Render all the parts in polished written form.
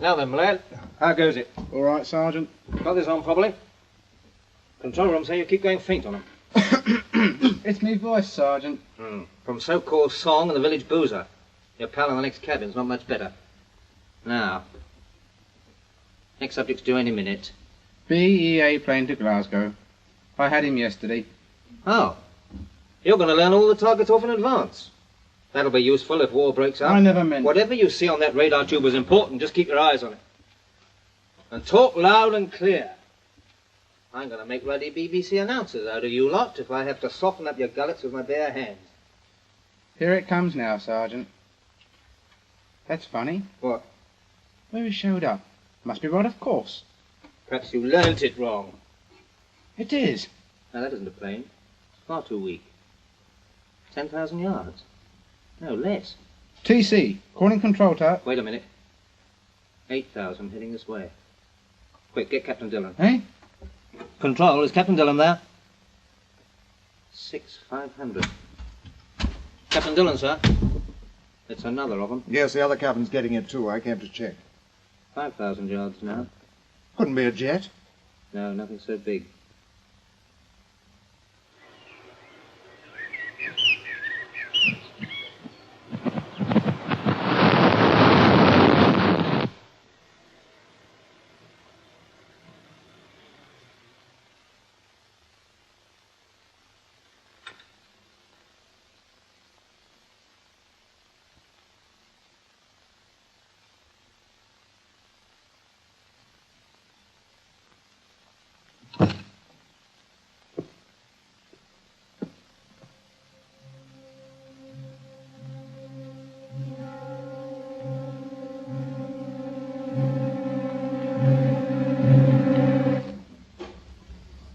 Now then, lad, how goes it? All right, Sergeant. Got this on properly? Control room say you keep going faint on him. It's me voice, Sergeant. From so-called song and the village boozer. Your pal in the next cabin's not much better. Now, next subject's due any minute. BEA plane to Glasgow. I had him yesterday. Oh, you're going to learn all the targets off in advance. That'll be useful if war breaks out. I never meant... Whatever you see on that radar tube is important. Just keep your eyes on it. And talk loud and clear. I'm going to make ruddy BBC announcers out of you lot if I have to soften up your gullets with my bare hands. Here it comes now, Sergeant. That's funny. What? Where he showed up. Must be right, of course. Perhaps you learnt it wrong. It is. Now, that isn't a plane. Far too weak. 10,000 yards. No, less. TC, calling control tower. Wait a minute. 8,000 heading this way. Quick, get Captain Dillon. Eh? Control, is Captain Dillon there? 6,500. Captain Dillon, sir. It's another of them. Yes, the other cabin's getting it too. I came to check. 5,000 yards now. Couldn't be a jet. No, nothing so big.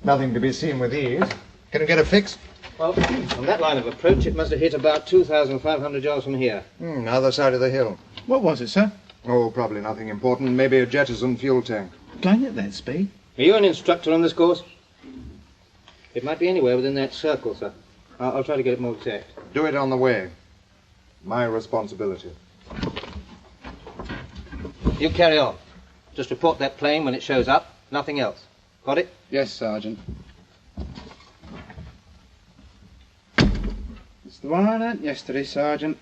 Nothing to be seen with these. Can you get a fix? Well, on that line of approach, it must have hit about 2,500 yards from here. Other side of the hill. What was it, sir? Oh, probably nothing important. Maybe a jettison fuel tank. Going at that speed? Are you an instructor on this course? It might be anywhere within that circle, sir. I'll try to get it more exact. Do it on the way. My responsibility. You carry on. Just report that plane when it shows up. Nothing else. Got it? Yes, Sergeant. It's the one I learnt yesterday, Sergeant.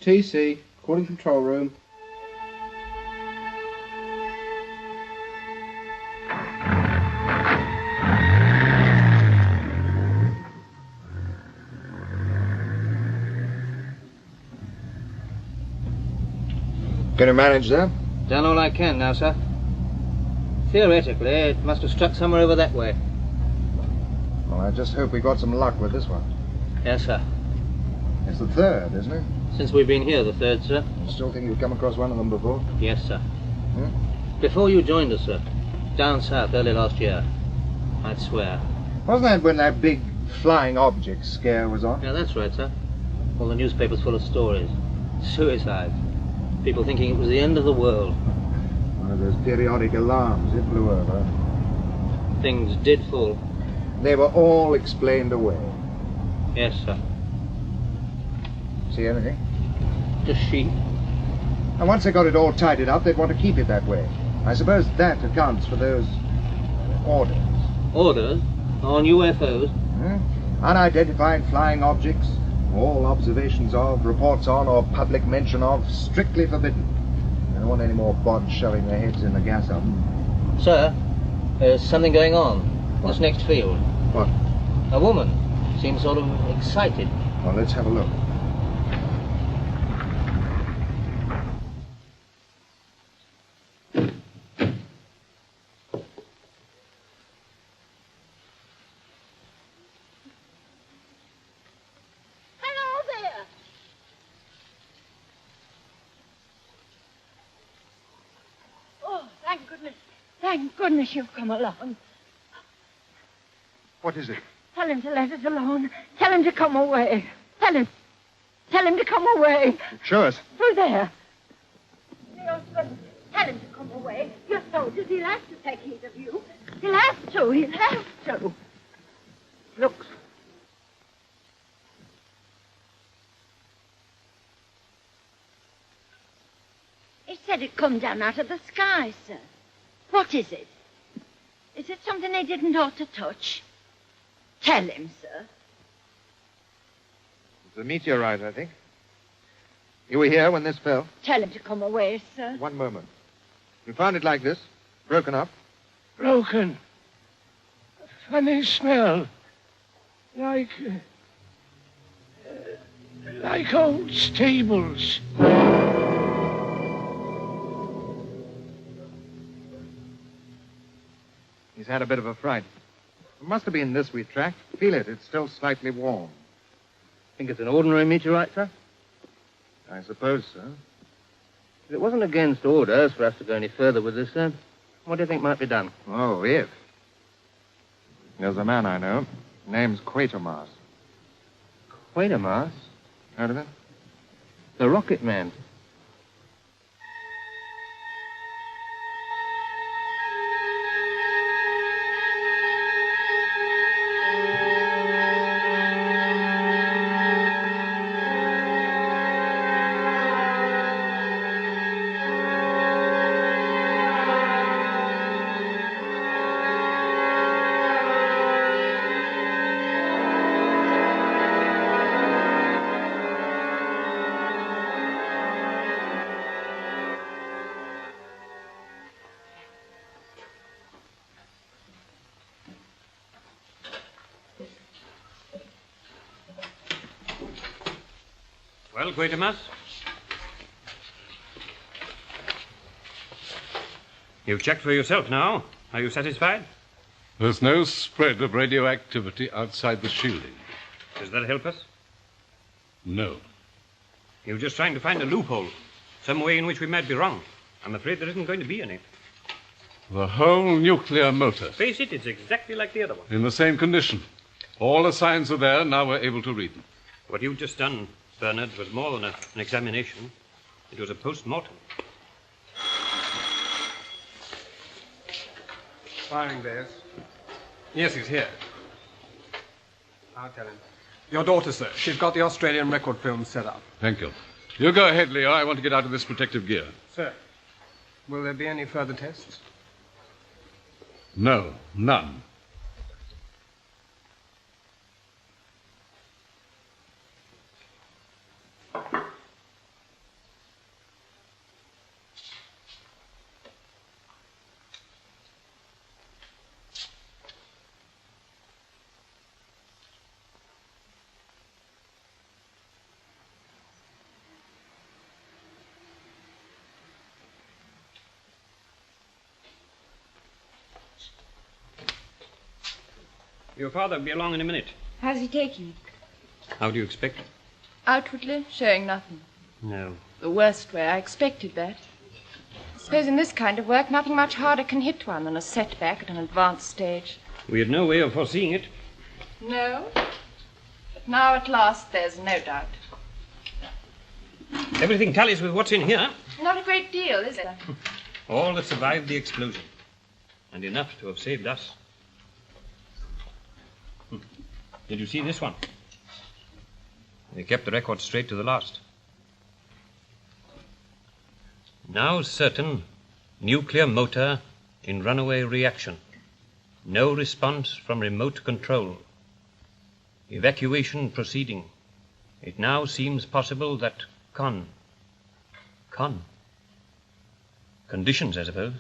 TC, calling control room. Can you manage that? Done all I can now, sir. Theoretically, it must have struck somewhere over that way. Well, I just hope we got some luck with this one. Yes, sir. It's the third, isn't it? Since we've been here, the third, sir. Still think you've come across one of them before? Yes, sir. Before you joined us, sir. Down south, early last year. I'd swear. Wasn't that when that big flying object scare was on? Yeah, that's right, sir. All the newspapers full of stories. Suicides. People thinking it was the end of the world. One of those periodic alarms, it blew over. Things did fall. They were all explained away. Yes, sir. See anything? Just sheep. And once they got it all tidied up, they'd want to keep it that way. I suppose that accounts for those orders. Orders? On UFOs? Unidentified flying objects, all observations of, reports on, or public mention of, strictly forbidden. They don't want any more bods shoving their heads in the gas oven. Sir, there's something going on. This next field. What? A woman. Seems sort of excited. Well, let's have a look. Thank goodness you've come along. What is it? Tell him to let us alone. Tell him to come away. Tell him to come away. Show us. Through there. The husband. Tell him to come away. You're soldiers. He'll have to take heed of you. He'll have to. He'll have to. Look. He said it come down out of the sky, sir. What is it? Is it something they didn't ought to touch? Tell him, sir. It's a meteorite, I think. You were here when this fell? Tell him to come away, sir. One moment. You found it like this, broken up? Broken. A funny smell. Like old stables. He's had a bit of a fright. It must have been this we tracked. Feel it. It's still slightly warm. Think it's an ordinary meteorite, sir? I suppose so. If it wasn't against orders for us to go any further with this, sir, what do you think might be done? Oh, if. There's a man I know. Name's Quatermass. Quatermass? Heard of it? The rocket man. Well, Quatermass? You've checked for yourself now. Are you satisfied? There's no spread of radioactivity outside the shielding. Does that help us? No. You're just trying to find a loophole, some way in which we might be wrong. I'm afraid there isn't going to be any. The whole nuclear motor. Face it, it's exactly like the other one. In the same condition. All the signs are there, now we're able to read them. What you've just done, Bernard, was more than an examination. It was a post-mortem. Firing theirs. Yes, he's here. I'll tell him. Your daughter, sir. She's got the Australian record film set up. Thank you. You go ahead, Leo. I want to get out of this protective gear. Sir, will there be any further tests? No, none. Your father will be along in a minute. How's he taking it? How do you expect? Outwardly, showing nothing. No. The worst way. I expected that. I suppose in this kind of work, nothing much harder can hit one than a setback at an advanced stage. We had no way of foreseeing it. No. But now at last, there's no doubt. Everything tallies with what's in here. Not a great deal, is there? All that survived the explosion. And enough to have saved us. Did you see this one? They kept the record straight to the last. Now certain, nuclear motor in runaway reaction. No response from remote control. Evacuation proceeding. It now seems possible that conditions, I suppose.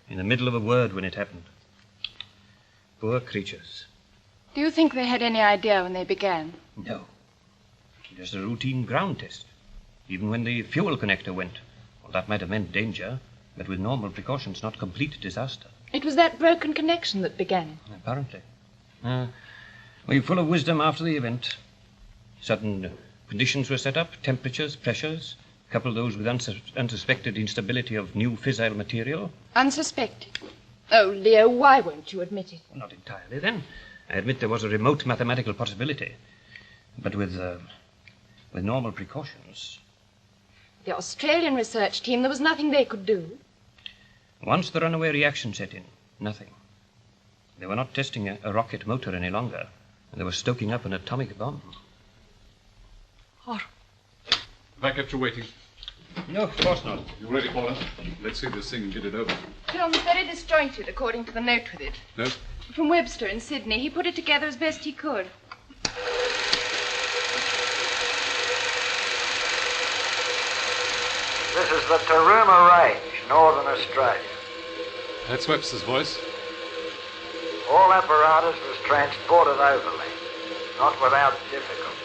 In the middle of a word when it happened. Poor creatures. Do you think they had any idea when they began? No. Just a routine ground test. Even when the fuel connector went. Well, that might have meant danger, but with normal precautions, not complete disaster. It was that broken connection that began it. Apparently. We're full of wisdom after the event. Certain conditions were set up, temperatures, pressures, couple those with unsuspected instability of new fissile material. Unsuspected? Oh, Leo, why won't you admit it? Well, not entirely, then. I admit there was a remote mathematical possibility. But with normal precautions. The Australian research team, there was nothing they could do. Once the runaway reaction set in, nothing. They were not testing a rocket motor any longer. And they were stoking up an atomic bomb. Horrible. If I kept you waiting. No, of course not. You ready, Paula? Let's see this thing and get it over. Film's very disjointed, according to the note with it. No? From Webster in Sydney. He put it together as best he could. This is the Quatermass Range, Northern Australia. That's Webster's voice. All apparatus was transported overland, not without difficulty.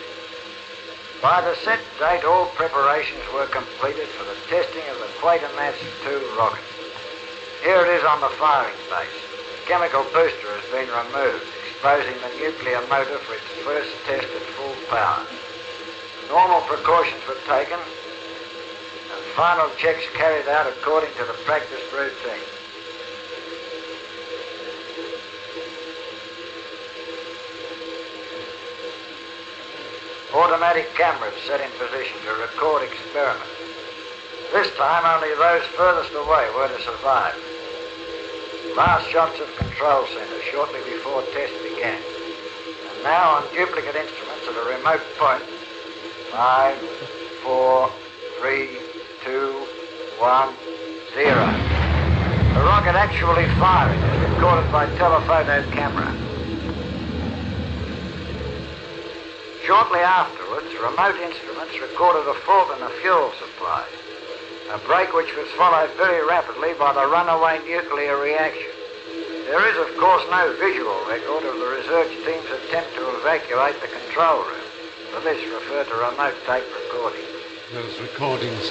By the set date, all preparations were completed for the testing of the Quatermass 2 rocket. Here it is on the firing base. The chemical booster has been removed, exposing the nuclear motor for its first test at full power. Normal precautions were taken, and final checks carried out according to the practice routine. Automatic cameras set in position to record experiments. This time only those furthest away were to survive. Last shots of control center shortly before test began. And now on duplicate instruments at a remote point, 5, 4, 3, 2, 1, 0. The rocket actually firing is recorded by telephoto camera. Shortly afterwards, remote instruments recorded a fault in the fuel supply, a break which was followed very rapidly by the runaway nuclear reaction. There is, of course, no visual record of the research team's attempt to evacuate the control room. For this, refer to remote tape recordings. Those recordings.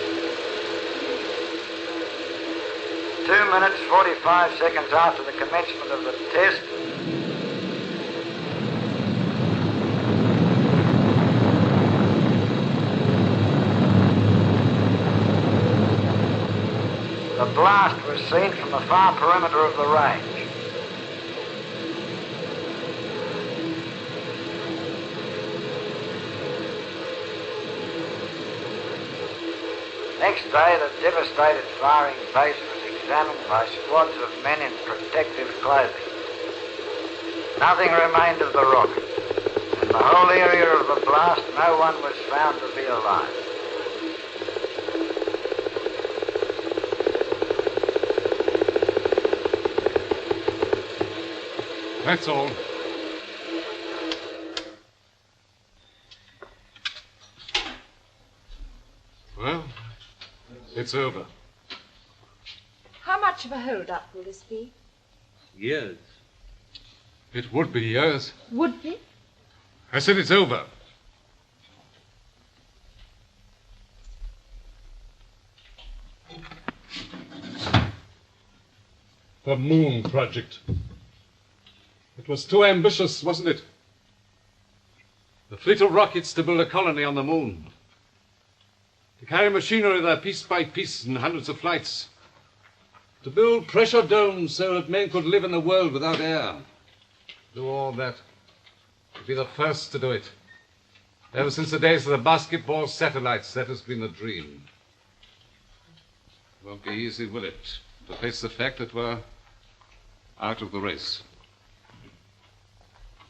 2 minutes, 45 seconds after the commencement of the test, the blast was seen from the far perimeter of the range. Next day, the devastated firing base was examined by squads of men in protective clothing. Nothing remained of the rocket. In the whole area of the blast, no one was found to be alive. That's all. Well, it's over. How much of a hold-up will this be? Years. It would be years. Would be? I said it's over. The Moon Project. It was too ambitious, wasn't it? The fleet of rockets to build a colony on the moon. To carry machinery there piece by piece in hundreds of flights. To build pressure domes so that men could live in a world without air. Do all that. To be the first to do it. Ever since the days of the basketball satellites, that has been the dream. It won't be easy, will it, to face the fact that we're out of the race.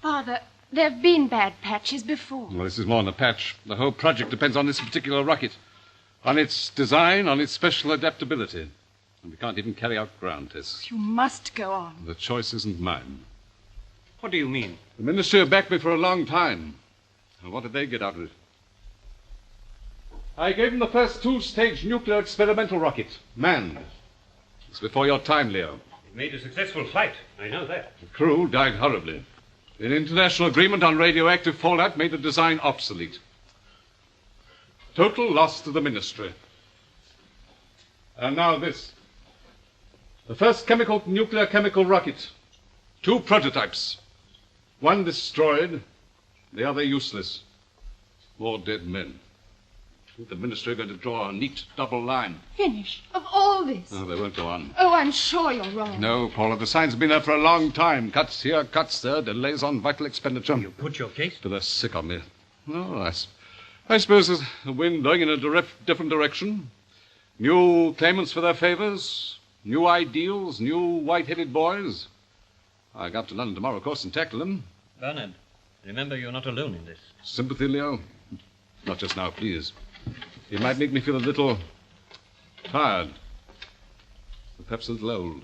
Father, there have been bad patches before. Well, this is more than a patch. The whole project depends on this particular rocket. On its design, on its special adaptability. And we can't even carry out ground tests. You must go on. The choice isn't mine. What do you mean? The ministry have backed me for a long time. And what did they get out of it? I gave them the first two-stage nuclear experimental rocket, manned. It's before your time, Leo. It made a successful flight. I know that. The crew died horribly. An international agreement on radioactive fallout made the design obsolete. Total loss to the ministry. And now this. The first nuclear chemical rocket. 2 prototypes. One destroyed, the other useless. More dead men. The ministry are going to draw a neat double line. Finish of all this? Oh, they won't go on. Oh, I'm sure you're wrong. No, Paula, the signs have been there for a long time. Cuts here, cuts there, delays on vital expenditure. You put your case? But they're sick of me. No, I suppose there's a wind blowing in a different direction. New claimants for their favors, new ideals, new white-headed boys. I go up to London tomorrow, of course, and tackle them. Bernard, remember you're not alone in this. Sympathy, Leo? Not just now, please. It might make me feel a little Tired. Perhaps a little old.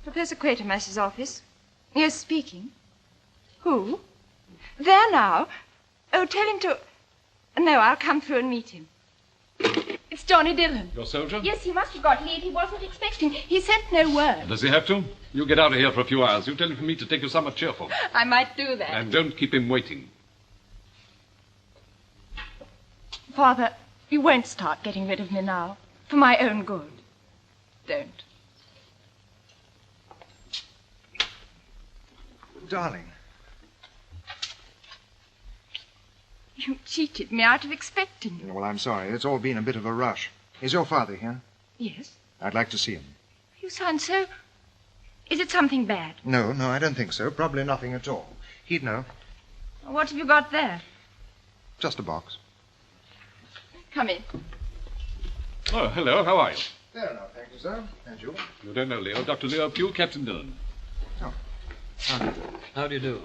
Professor Quatermass's office. Yes, speaking. Who? There now? Oh, tell him to... No, I'll come through and meet him. It's Johnny Dillon. Your soldier? Yes, he must have got leave. He wasn't expecting. He sent no word. Does he have to? You get out of here for a few hours. You tell him for me to take you somewhere cheerful. I might do that. And don't keep him waiting. Father, you won't start getting rid of me now. For my own good. Don't. Darling. You cheated me out of expecting you. Well, I'm sorry. It's all been a bit of a rush. Is your father here? Yes. I'd like to see him. You sound so... Is it something bad? No, I don't think so. Probably nothing at all. He'd know. What have you got there? Just a box. Come in. Oh, hello. How are you? There enough, thank you, sir. And you? You don't know Leo. Dr. Leo Pugh, Captain Dillon. Oh. How do you do? How do you do?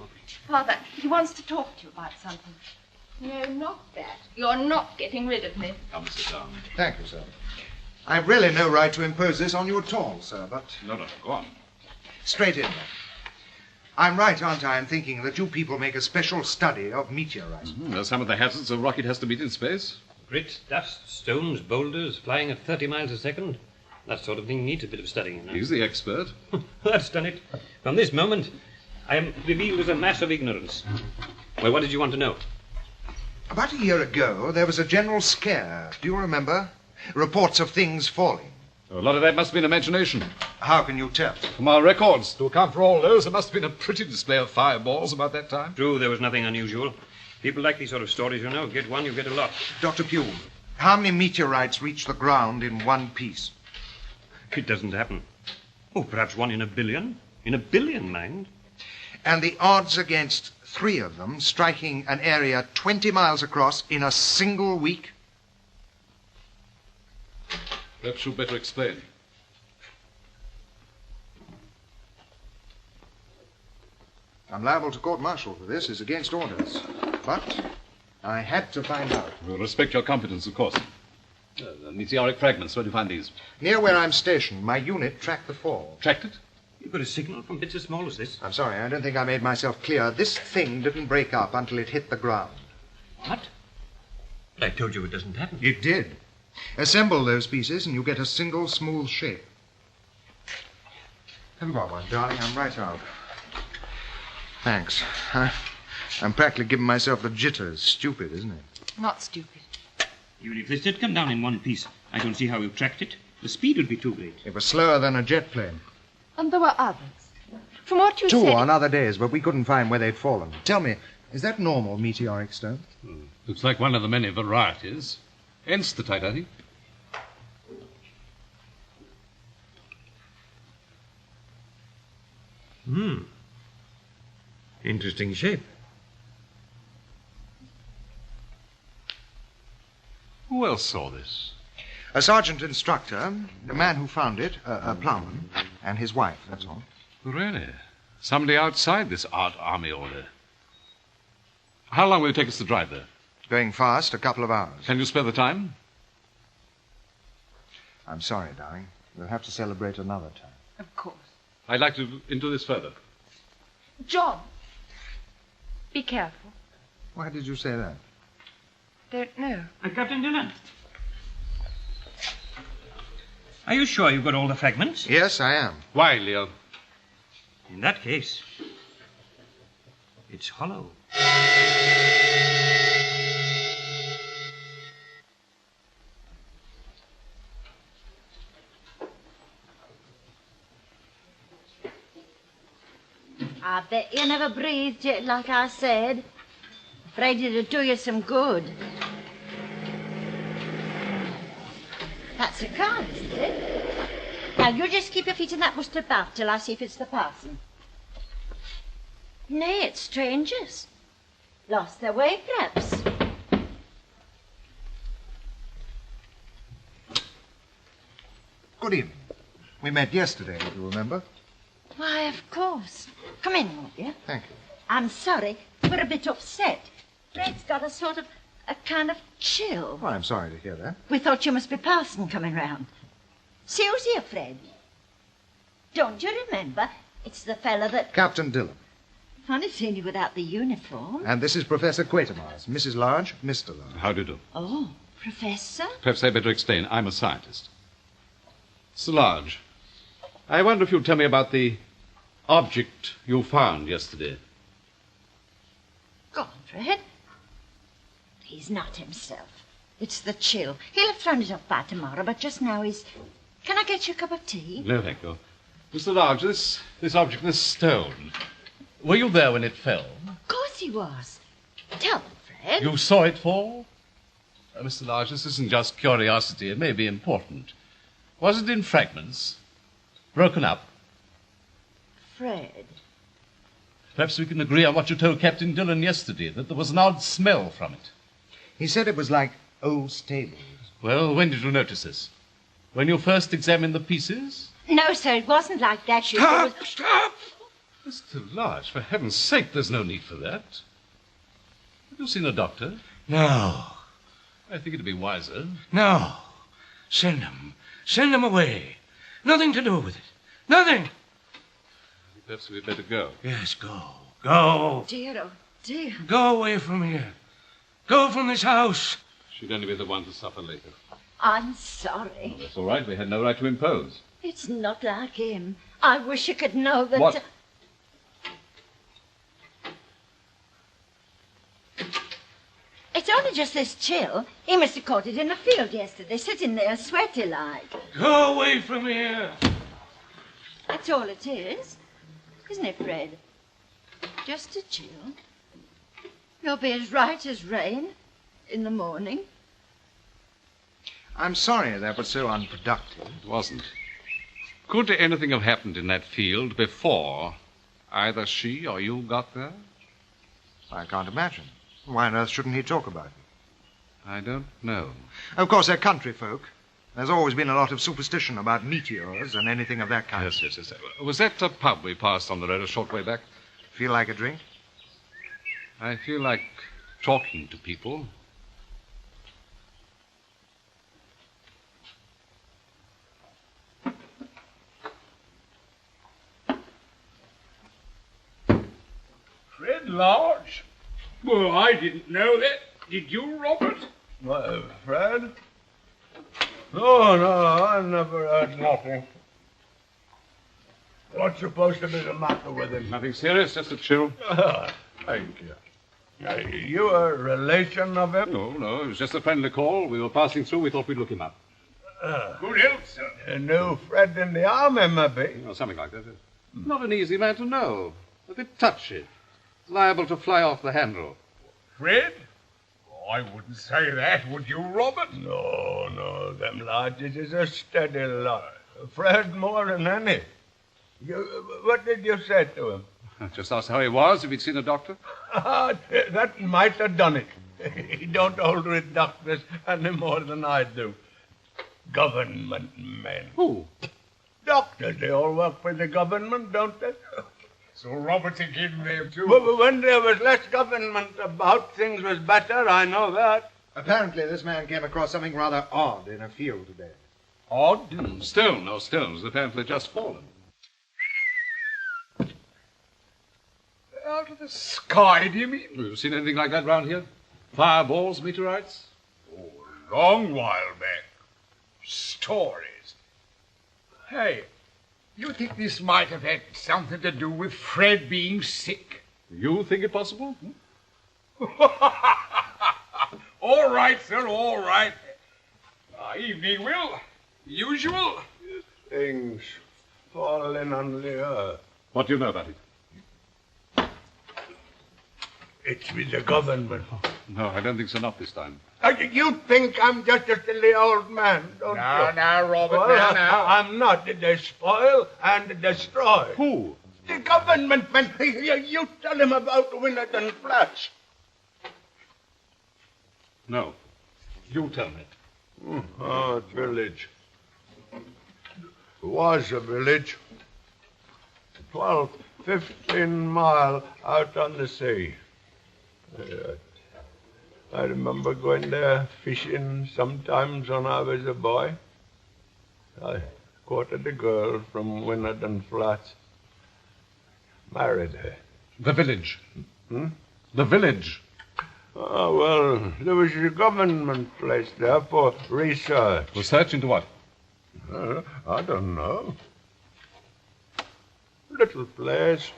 Father, he wants to talk to you about something. No, not that. You're not getting rid of me. Come, sit down. Thank you, sir. I've really no right to impose this on you at all, sir, but... No, go on. Straight in, then. I'm right, aren't I, in thinking that you people make a special study of meteorites? Mm-hmm. There's some of the hazards a rocket has to meet in space. Grit, dust, stones, boulders, flying at 30 miles a second. That sort of thing needs a bit of studying. He's the expert. That's done it. From this moment, I am revealed as a mass of ignorance. Well, what did you want to know? About a year ago, there was a general scare. Do you remember? Reports of things falling. A lot of that must have been imagination. How can you tell? From our records, to account for all those, there must have been a pretty display of fireballs about that time. True, there was nothing unusual. People like these sort of stories, you know. Get one, you get a lot. Dr. Pugh, how many meteorites reach the ground in one piece? It doesn't happen. Oh, perhaps one in a billion. In a billion, mind. And the odds against 3 of them striking an area 20 miles across in a single week? Perhaps you'd better explain. I'm liable to court-martial for this. It's against orders. But I had to find out. We'll respect your competence, of course. The meteoric fragments, where do you find these? Near where I'm stationed, my unit tracked the fall. Tracked it? You've got a signal from bits as small as this. I'm sorry, I don't think I made myself clear. This thing didn't break up until it hit the ground. What? But I told you it doesn't happen. It did. Assemble those pieces and you get a single smooth shape. Haven't got one, darling. I'm right out. Thanks. I'm practically giving myself the jitters. Stupid, isn't it? Not stupid. Even if this did come down in one piece, I don't see how you tracked it. The speed would be too great. It was slower than a jet plane. And there were others. From what you 2 said... on other days, but we couldn't find where they'd fallen. Tell me, is that normal meteoric stone? Looks like one of the many varieties. Enstatite, I think. Interesting shape. Who else saw this? A sergeant instructor, the man who found it, a plowman, and his wife, that's all. Really? Somebody outside this art army order. How long will it take us to drive there? Going fast, a couple of hours. Can you spare the time? I'm sorry, darling. We'll have to celebrate another time. Of course. I'd like to look into this further. John, be careful. Why did you say that? Don't know. Captain Dillon. Are you sure you've got all the fragments? Yes, I am. Why, Leo? In that case, it's hollow. I bet you never breathed it like I said. Afraid it'd do you some good. That's the car, isn't it? Now, you just keep your feet in that mustard bath till I see if it's the parson. Nay, it's strangers. Lost their way, perhaps. Good evening. We met yesterday, if you remember. Why, of course. Come in, won't you? Thank you. I'm sorry. We're a bit upset. Fred's got a sort of a kind of chill. Oh, I'm sorry to hear that. We thought you must be Parson coming round. See who's here, Fred. Don't you remember? It's the fella that... Captain Dillon. Funny seeing you without the uniform. And this is Professor Quatermass. Mrs. Large, Mr. Large. How do you do? Oh, Professor? Perhaps I'd better explain. I'm a scientist. Mr. Large, I wonder if you'd tell me about the object you found yesterday. Go on, Fred. He's not himself. It's the chill. He'll have thrown it off by tomorrow, but just now he's... Can I get you a cup of tea? No, thank you. Mr. Large, this object, this stone, were you there when it fell? Of course he was. Tell me, Fred. You saw it fall? Mr. Large, this isn't just curiosity. It may be important. Was it in fragments? Broken up? Fred. Perhaps we can agree on what you told Captain Dillon yesterday, that there was an odd smell from it. He said it was like old stables. Well, when did you notice this? When you first examined the pieces? No, sir, it wasn't like that. Stop! Mr. Large, for heaven's sake, there's no need for that. Have you seen a doctor? No. I think it'd be wiser. No. Send him. Send him away. Nothing to do with it. Nothing. Perhaps we'd better go. Yes, go. Go. Dear, oh dear. Go away from here. Go from this house. She'd only be the one to suffer later. I'm sorry. That's all right. We had no right to impose. It's not like him. I wish you could know that... What? It's only just this chill. He must have caught it in the field yesterday, sitting there sweaty like. Go away from here. That's all it is. Isn't it, Fred? Just a chill. You'll be as right as rain in the morning. I'm sorry that was so unproductive. It wasn't. Could anything have happened in that field before either she or you got there? I can't imagine. Why on earth shouldn't he talk about it? I don't know. Of course, they're country folk. There's always been a lot of superstition about meteors and anything of that kind. Yes. Was that a pub we passed on the road a short way back? Feel like a drink? I feel like talking to people. Fred Large? Well, I didn't know that. Did you, Robert? Well, Fred? No, I never heard nothing. What's supposed to be the matter with him? Nothing serious, just a chill. Thank you. You a relation of him? No, it was just a friendly call. We were passing through. We thought we'd look him up. Good health, sir. A new Fred in the army, maybe. Something like that. Not an easy man to know. A bit touchy. Liable to fly off the handle. Fred? Oh, I wouldn't say that, would you, Robert? No, them lodges is a steady lot. Fred more than any. What did you say to him? Just asked how he was, if he'd seen a doctor. That might have done it. He don't hold with doctors any more than I do. Government men. Who? Doctors, they all work for the government, don't they? So Robert's in there, too. When there was less government about, things was better, I know that. Apparently this man came across something rather odd in a field today. Odd? Stone, no stones. Apparently just fallen. Out of the sky, do you mean? You seen anything like that round here? Fireballs, meteorites? Oh, a long while back. Stories. Hey, you think this might have had something to do with Fred being sick? You think it possible? All right, sir, all right. Evening, Will. Usual. Things falling on the earth. What do you know about it? It's with the government. No, I don't think so, not this time. You think I'm just a silly old man, don't you? Now, Robert, Well, now. I'm not. They spoil and destroy. Who? The government man. You tell him about Winnerton Flats. No. You tell me. Oh, village. It was a village. 15 miles out on the sea. I remember going there fishing sometimes when I was a boy. I courted a girl from Winnerton Flats. Married her. The village. Hmm? The village. Oh, well, there was a government place there for research. Research into what? I don't know. Little place.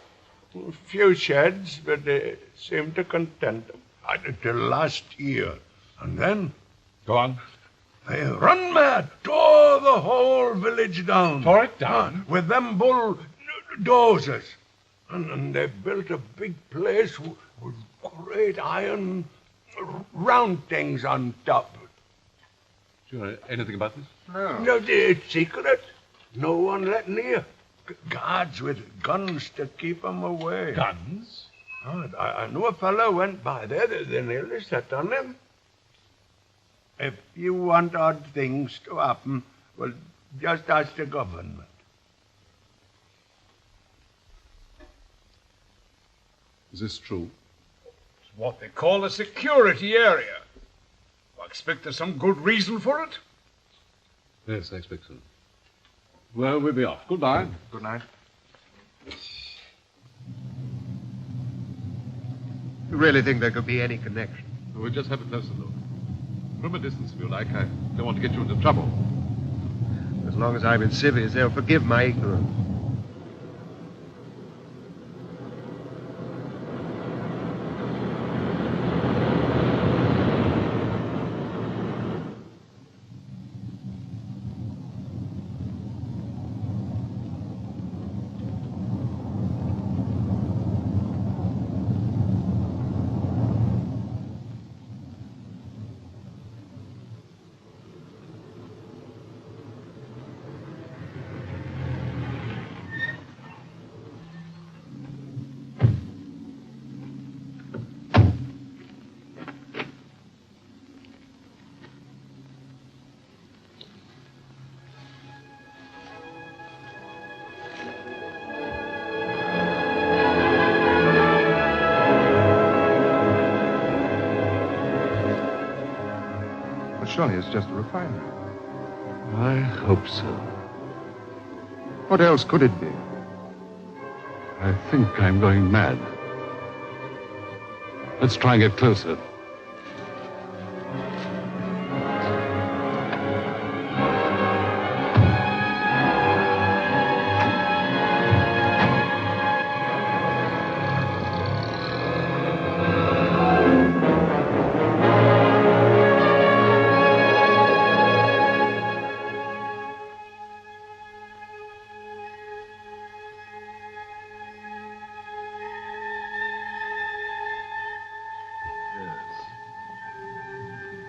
A few sheds, but they seemed to content them. Until last year. And then... Go on. They run mad, tore the whole village down. Tore it down? With them bulldozers. And they built a big place with great iron round things on top. Do you know anything about this? No, it's secret. No one let near. Guards with guns to keep them away. Guns? Oh, I know a fellow went by there. They nearly set on him. If you want odd things to happen, well, just ask the government. Is this true? It's what they call a security area. I expect there's some good reason for it. Yes, I expect so. Well, we'll be off. Goodbye. Good night. You really think there could be any connection? We'll just have a closer look. From a distance, if you like. I don't want to get you into trouble. As long as I'm in civvies, they'll forgive my ignorance. Surely it's just a refinery. I hope so. What else could it be? I think I'm going mad. Let's try and get closer.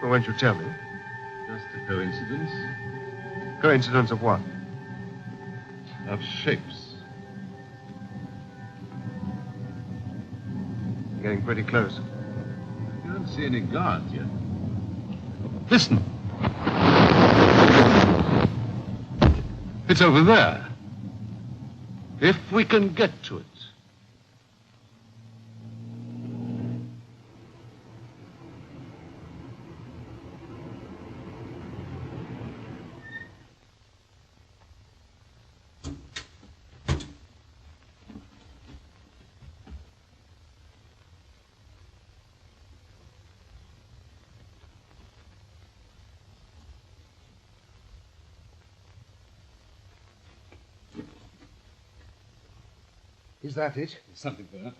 Well, won't you tell me? Just a coincidence. Coincidence of what? Of shapes. You're getting pretty close. You don't see any guards yet. Listen. It's over there. If we can get to it. Is that it? There's something there.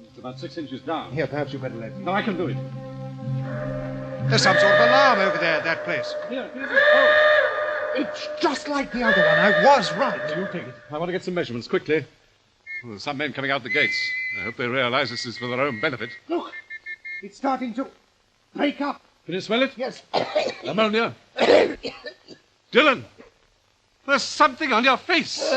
It's about 6 inches down. Here, perhaps you better let me. No, I can do it. There's some sort of alarm over there at that place. Here's this pole. It's just like the other one. I was right. You take it. I want to get some measurements quickly. Well, there's some men coming out the gates. I hope they realize this is for their own benefit. Look, it's starting to break up. Can you smell it? Yes. Ammonia. Dylan, there's something on your face.